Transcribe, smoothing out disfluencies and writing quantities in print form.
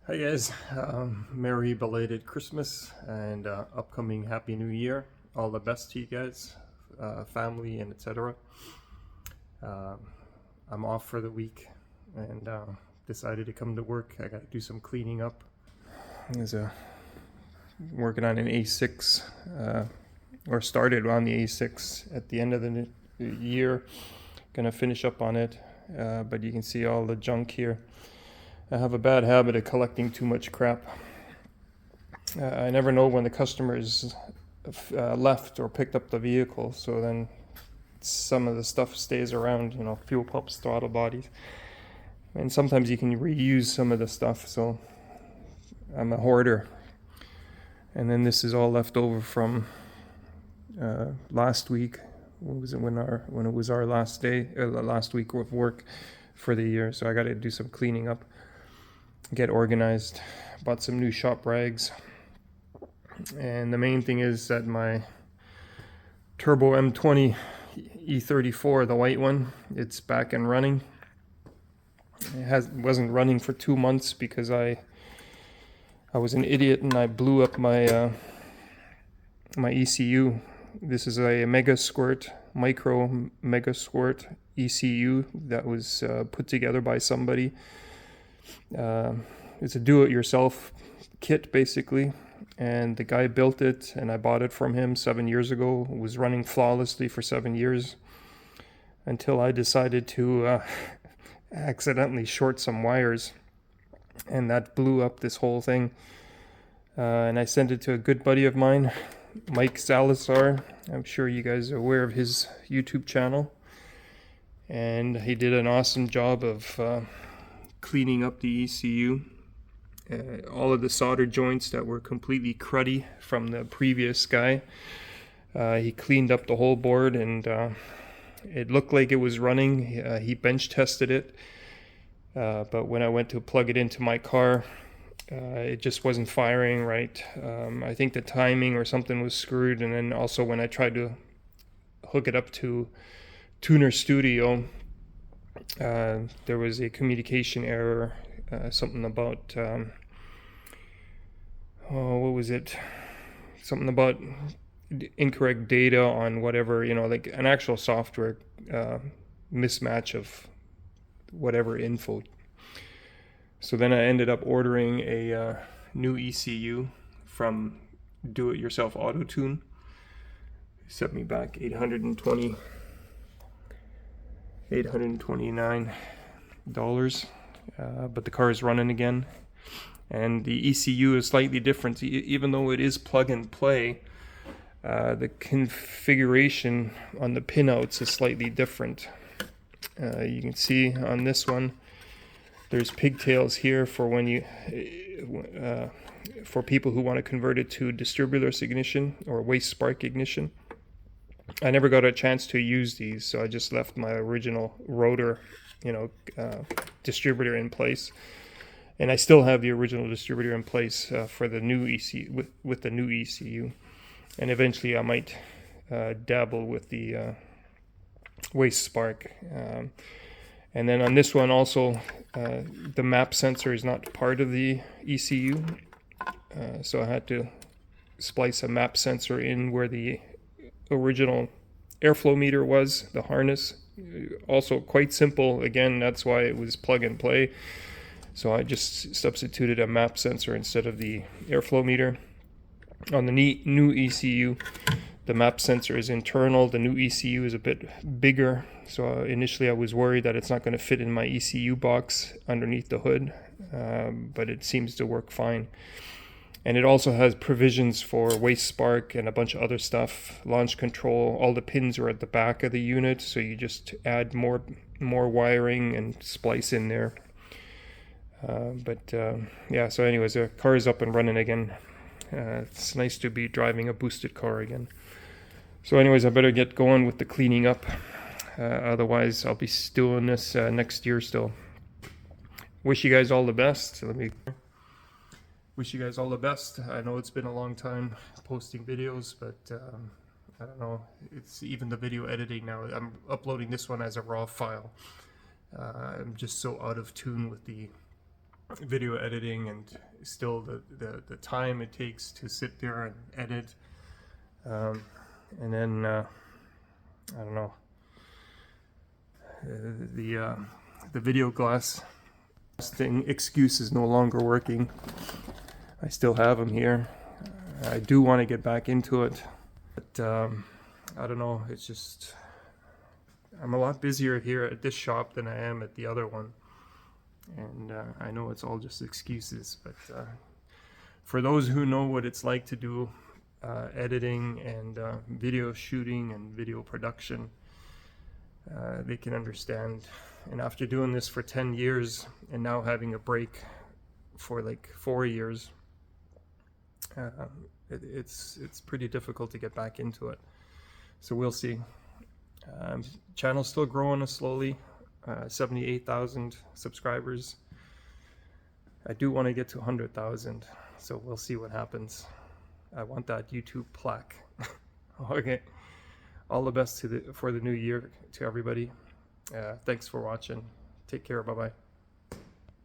Hi guys, Merry belated Christmas and upcoming Happy New Year. All the best to you guys, family, and etc. Um, I'm off for the week and decided to come to work. I got to do some cleaning up. There's a working on an A6, or started on the A6 at the end of the year. Gonna finish up on it, but you can see all the junk here. I have a bad habit of collecting too much crap. I never know when the customer's left or picked up the vehicle, so then some of the stuff stays around, fuel pumps, throttle bodies. And sometimes you can reuse some of the stuff, so I'm a hoarder. And then this is all left over from last week. What was it when it was our last day, last week of work for the year? So I got to do some cleaning up, get organized. Bought some new shop rags. And the main thing is that my Turbo M20 E34, the white one, it's back and running. It wasn't running for 2 months because I was an idiot and I blew up my my ECU. This is a micro mega squirt ECU that was put together by somebody. It's a do-it-yourself kit basically. And the guy built it and I bought it from him 7 years ago. It was running flawlessly for 7 years until I decided to accidentally short some wires, and that blew up this whole thing. And I sent it to a good buddy of mine, Mike Salazar. I'm sure you guys are aware of his YouTube channel, and he did an awesome job of cleaning up the ECU. All of the solder joints that were completely cruddy from the previous guy, he cleaned up the whole board, and it looked like it was running. He bench tested it, but when I went to plug it into my car, it just wasn't firing right. I think the timing or something was screwed, and then also when I tried to hook it up to Tuner Studio, there was a communication error. Something about what was it? Something about incorrect data on whatever, like an actual software mismatch of whatever info. So then I ended up ordering a new ECU from Do It Yourself Auto Tune. Set me back $829. But the car is running again, and the ECU is slightly different. Even though it is plug and play, the configuration on the pinouts is slightly different. You can see on this one, there's pigtails here for when you, for people who want to convert it to distributorless ignition or waste spark ignition. I never got a chance to use these, so I just left my original rotor, distributor in place. And I still have the original distributor in place for the new ECU, with the new ECU. And eventually I might dabble with the waste spark. And then on this one also, the map sensor is not part of the ECU. So I had to splice a map sensor in where the original airflow meter was, the harness. Also quite simple. Again, that's why it was plug and play. So I just substituted a map sensor instead of the airflow meter. On the new ECU, the map sensor is internal. The new ECU is a bit bigger. So initially I was worried that it's not going to fit in my ECU box underneath the hood, but it seems to work fine. And it also has provisions for waste spark and a bunch of other stuff, launch control. All the pins are at the back of the unit, so you just add more wiring and splice in there. Yeah, so anyways, the car is up and running again. It's nice to be driving a boosted car again. So anyways, I better get going with the cleaning up. Otherwise, I'll be doing this next year still. Wish you guys all the best. Wish you guys all the best. I know it's been a long time posting videos, but I don't know. It's even the video editing now. I'm uploading this one as a raw file. I'm just so out of tune with the video editing, and still the time it takes to sit there and edit. And then I don't know, the video glass thing excuse is no longer working. I still have them here. I do want to get back into it, but I don't know, it's just I'm a lot busier here at this shop than I am at the other one, and I know it's all just excuses, but for those who know what it's like to do editing and video shooting and video production, they can understand. And after doing this for 10 years and now having a break for like 4 years, it's pretty difficult to get back into it. So we'll see. Channel's still growing slowly, 78,000 subscribers. I do want to get to 100,000, so we'll see what happens. I want that YouTube plaque. Okay, all the best for the new year to everybody. Thanks for watching. Take care. Bye bye.